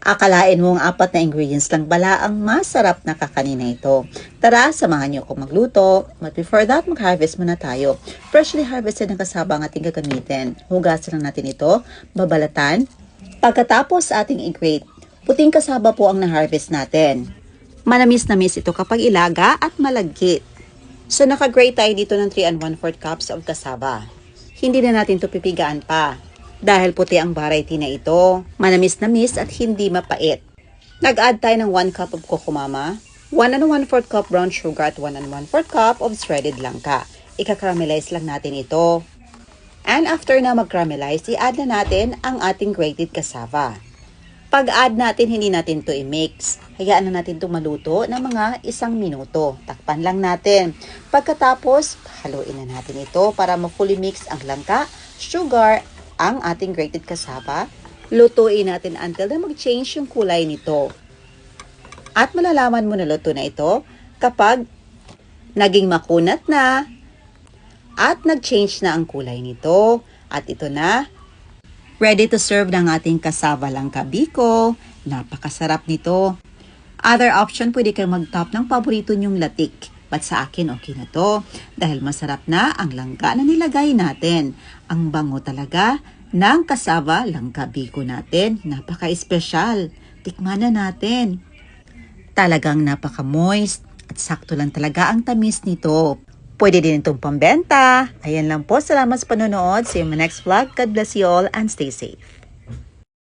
Akalain mo ang 4 na ingredients lang bala ang masarap na kakanin na ito. Tara, samahan niyo akong magluto. But before that, mag-harvest muna tayo. Freshly harvested ng kasaba ang ating gagamitin. Hugasan lang natin ito, babalatan. Pagkatapos ating i-grate, puting kasaba po ang na-harvest natin. Manamis-namis ito kapag ilaga at malagkit. So naka-grate tayo dito ng 3 1/4 cups of kasaba. Hindi na natin ito pipigaan pa. Dahil puti ang variety na ito, manamis-namis at hindi mapait. Nag-add tayo ng 1 cup of kokomama, 1 1/4 cup brown sugar at 1 1/4 cup of shredded langka. Ika-caramelize lang natin ito. And after na mag-caramelize, i-add na natin ang ating grated cassava. Pag-add natin, hindi natin ito i-mix. Hayaan na natin ito maluto ng mga 1 minuto. Takpan lang natin. Pagkatapos, haluin na natin ito para ma-fully mix ang langka, sugar, ang ating grated cassava. Lutuin natin until na mag-change yung kulay nito. At malalaman mo na luto na ito kapag naging makunat na at nag-change na ang kulay nito. At ito na, ready to serve ng ating cassava langka biko. Napakasarap nito. Other option, pwede kang mag-top ng paborito nyong latik. But sa akin, okay na to. Dahil masarap na ang langka na nilagay natin. Ang bango talaga ng cassava langka biko natin. Napaka-espesyal. Tikman na natin. Talagang napaka-moist at sakto lang talaga ang tamis nito. Pwede din itong pambenta. Ayan lang po. Salamat sa panonood. See you in my next vlog. God bless you all and stay safe.